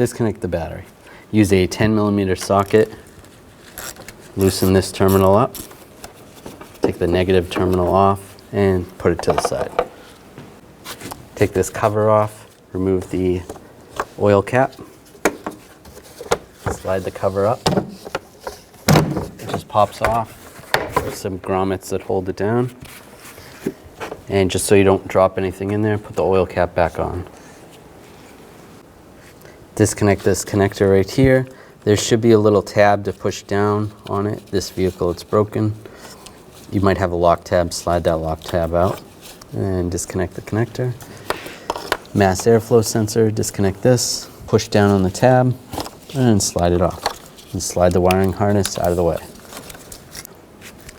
disconnect the battery. Use a 10mm socket, loosen this terminal up, take the negative terminal off, and put it to the side. Take this cover off, remove the oil cap, slide the cover up. It just pops off. There's some grommets that hold it down. And just so you don't drop anything in there, put the oil cap back on. Disconnect this connector right here. There should be a little tab to push down on it. This vehicle, it's broken. You might have a lock tab, slide that lock tab out and disconnect the connector. Mass airflow sensor, disconnect this, push down on the tab and slide it off. And slide the wiring harness out of the way.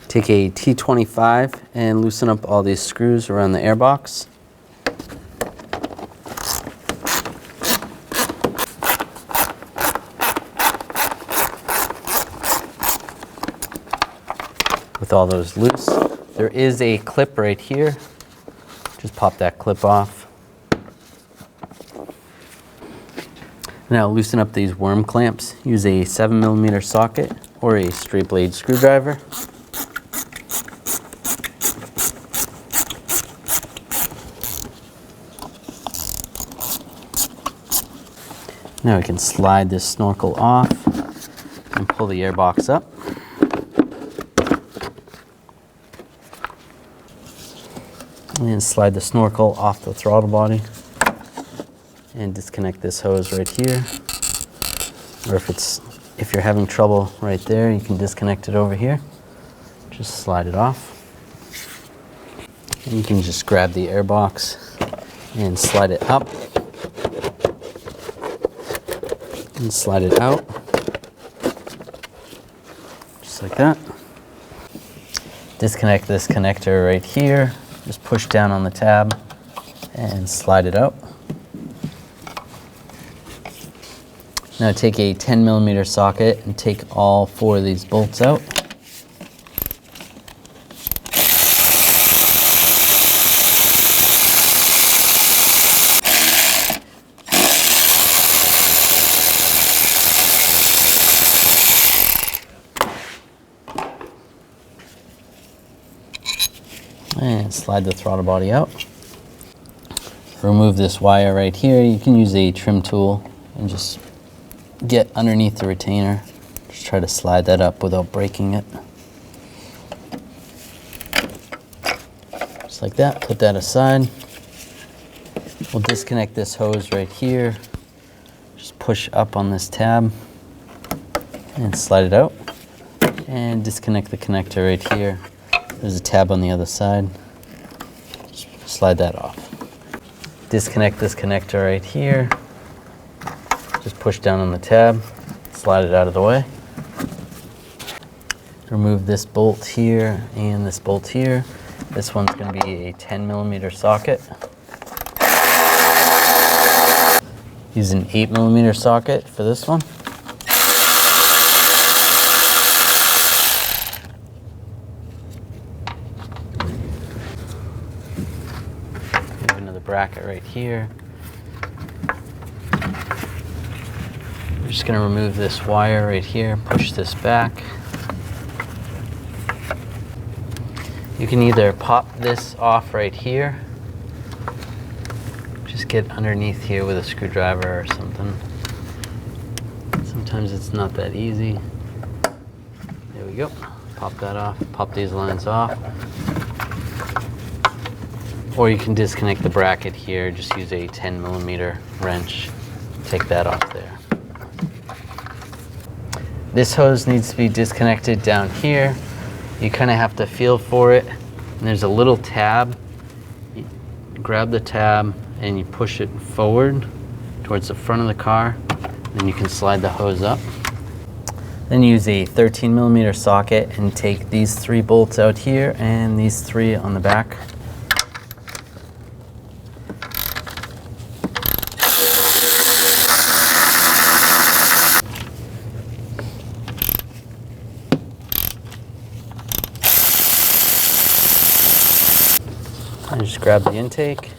Take a T25 and loosen up all these screws around the airbox. With all those loose, there is a clip right here. Just pop that clip off. Now loosen up these worm clamps. Use a 7mm socket or a straight blade screwdriver. Now we can slide this snorkel off and pull the airbox up. And slide the snorkel off the throttle body and disconnect this hose right here. Or if you're having trouble right there, you can disconnect it over here. Just slide it off. And you can just grab the airbox and slide it up and slide it out. Just like that. Disconnect this connector right here. Just push down on the tab and slide it out. Now take a 10mm socket and take all 4 of these bolts out. And slide the throttle body out. Remove this wire right here. You can use a trim tool and just get underneath the retainer. Just try to slide that up without breaking it. Just like that. Put that aside. We'll disconnect this hose right here. Just push up on this tab and slide it out. And disconnect the connector right here. There's a tab on the other side. Just slide that off. Disconnect this connector right here. Just push down on the tab, slide it out of the way. Remove this bolt here and this bolt here. This one's going to be a 10mm socket. Use an 8mm socket for this one. Bracket right here. We're just going to remove this wire right here, push this back. You can either pop this off right here, just get underneath here with a screwdriver or something. Sometimes it's not that easy. There we go. Pop that off, pop these lines off. Or you can disconnect the bracket here, just use a 10mm wrench, take that off there. This hose needs to be disconnected down here. You kind of have to feel for it. And there's a little tab. You grab the tab and you push it forward towards the front of the car. Then you can slide the hose up. Then use a 13mm socket and take these 3 bolts out here and these 3 on the back. And just grab the intake.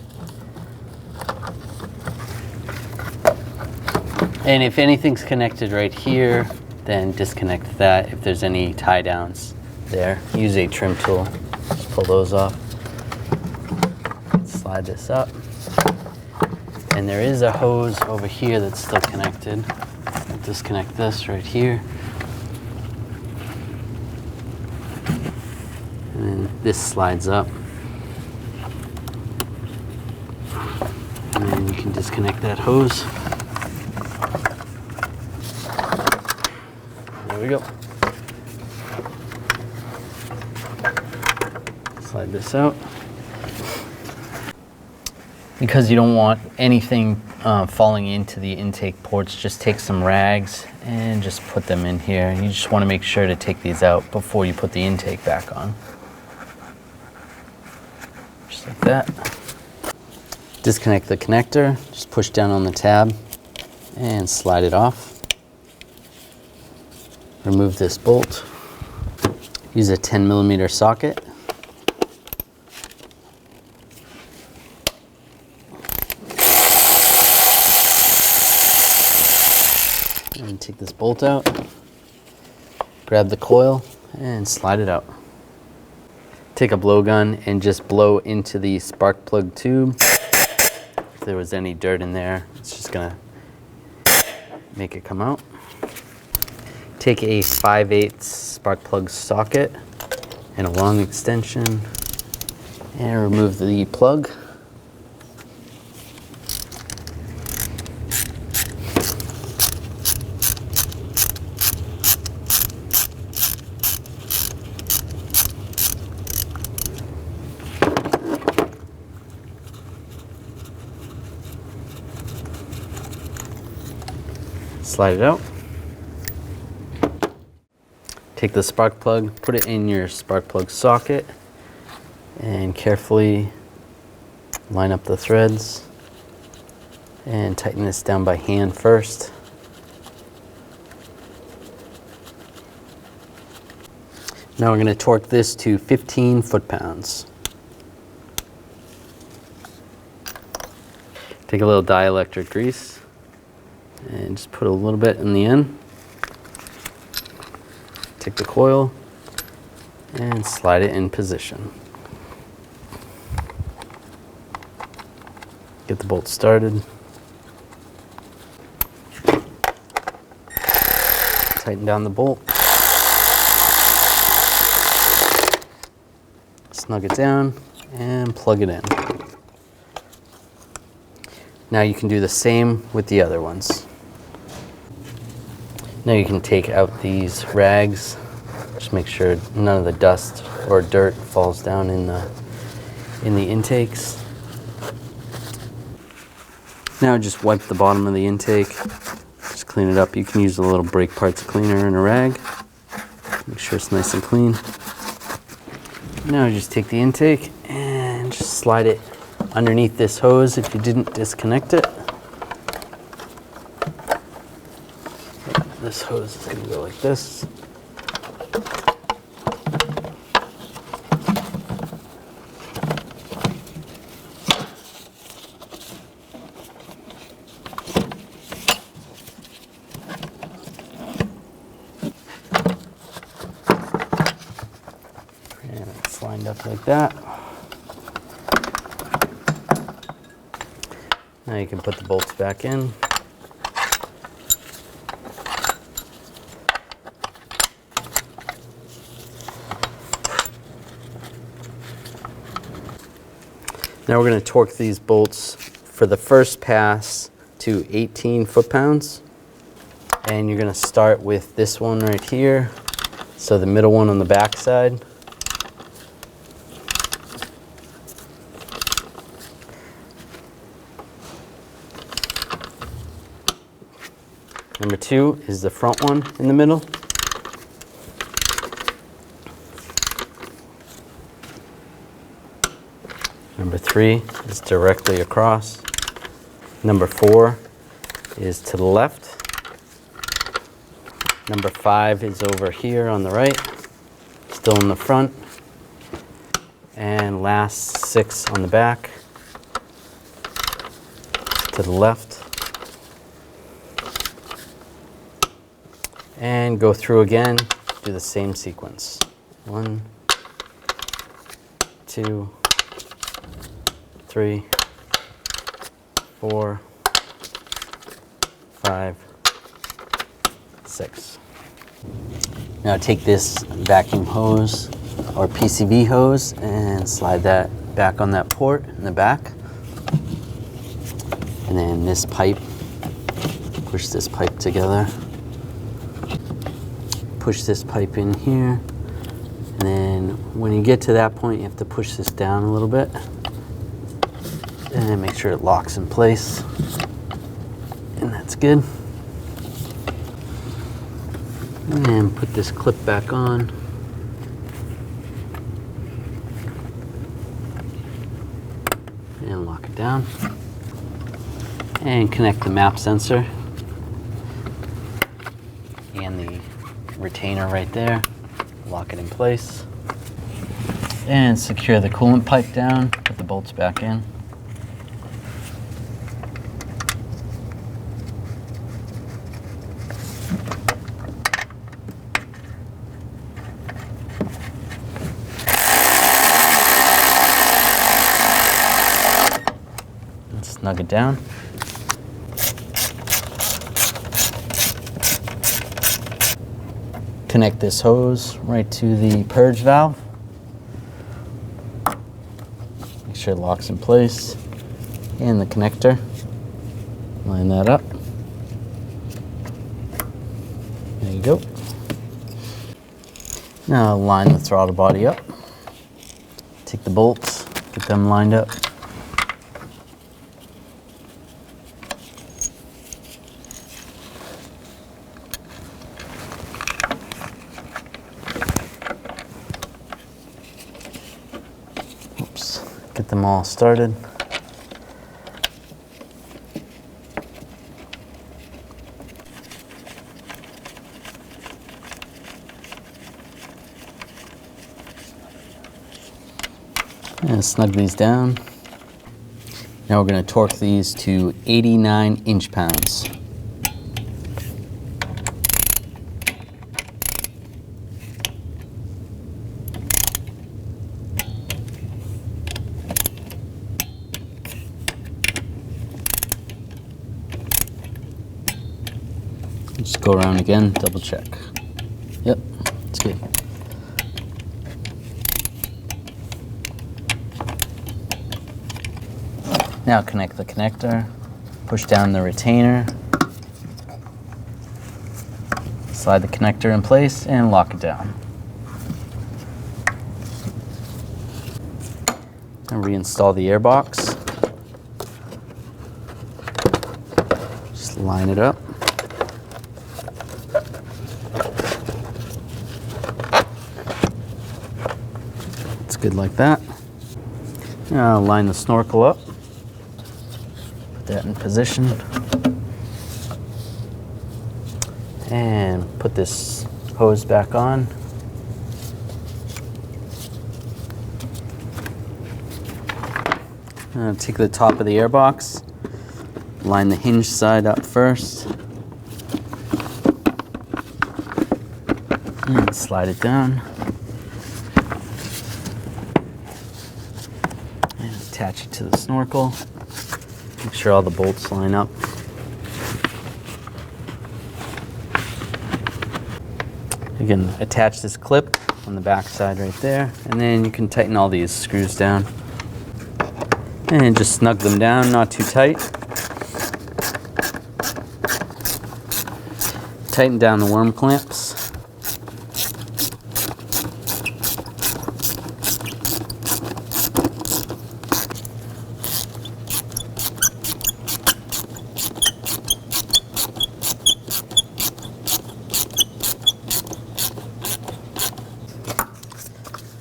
And if anything's connected right here, then disconnect that if there's any tie downs there. Use a trim tool, just pull those off. Slide this up. And there is a hose over here that's still connected. I'll disconnect this right here. And then this slides up. And then you can disconnect that hose. There we go. Slide this out. Because you don't want anything falling into the intake ports, just take some rags and just put them in here. You just want to make sure to take these out before you put the intake back on. Just like that. Disconnect the connector, just push down on the tab and slide it off. Remove this bolt. Use a 10mm socket. And take this bolt out, grab the coil and slide it out. Take a blowgun and just blow into the spark plug tube. If there was any dirt in there, it's just gonna make it come out. Take a 5/8 spark plug socket and a long extension and remove the plug. Slide it out. Take the spark plug, put it in your spark plug socket, and carefully line up the threads and tighten this down by hand first. Now we're going to torque this to 15 foot-pounds. Take a little dielectric grease and just put a little bit in the end. Take the coil and slide it in position. Get the bolt started. Tighten down the bolt. Snug it down and plug it in. Now you can do the same with the other ones. Now you can take out these rags. Just make sure none of the dust or dirt falls down in the intakes. Now just wipe the bottom of the intake. Just clean it up. You can use a little brake parts cleaner and a rag. Make sure it's nice and clean. Now just take the intake and just slide it underneath this hose if you didn't disconnect it. This hose is going to go like this. And it's lined up like that. Now you can put the bolts back in. Now we're going to torque these bolts for the first pass to 18 foot-pounds. And you're going to start with this one right here. So the middle one on the back side. Number 2 is the front one in the middle. Number 3 is directly across. Number 4 is to the left. Number 5 is over here on the right, still in the front. And last 6 on the back, to the left. And go through again, do the same sequence. 1, 2, 3, 4, 5, 6. Now take this vacuum hose or PCV hose and slide that back on that port in the back. And then this pipe, push this pipe together. Push this pipe in here. And then when you get to that point, you have to push this down a little bit. And then make sure it locks in place. And that's good. And put this clip back on. And lock it down. And connect the map sensor and the retainer right there. Lock it in place. And secure the coolant pipe down. Put the bolts back in. Snug it down. Connect this hose right to the purge valve. Make sure it locks in place. And the connector. Line that up. There you go. Now line the throttle body up. Take the bolts, get them lined up. Get them all started. And snug these down. Now we're going to torque these to 89 inch-pounds. Just go around again, double check. Yep, it's good. Now connect the connector, push down the retainer, slide the connector in place and lock it down. And reinstall the airbox. Just line it up. Good like that. Now line the snorkel up. Put that in position. And put this hose back on. Take the top of the airbox. Line the hinge side up first. And slide it down. Attach it to the snorkel. Make sure all the bolts line up. You can attach this clip on the back side right there, and then you can tighten all these screws down. And just snug them down, not too tight. Tighten down the worm clamps.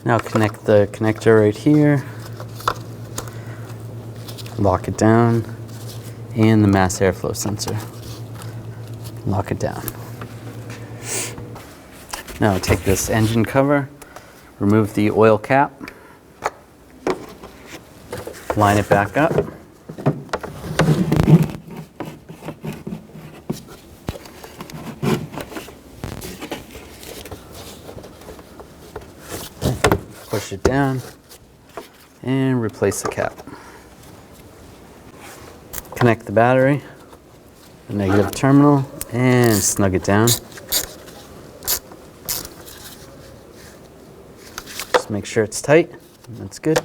Now connect the connector right here, lock it down, and the mass airflow sensor. Lock it down. Now take this engine cover, remove the oil cap, line it back up. push it down, and replace the cap. Connect the battery, the negative terminal, and snug it down. Just make sure it's tight. That's good.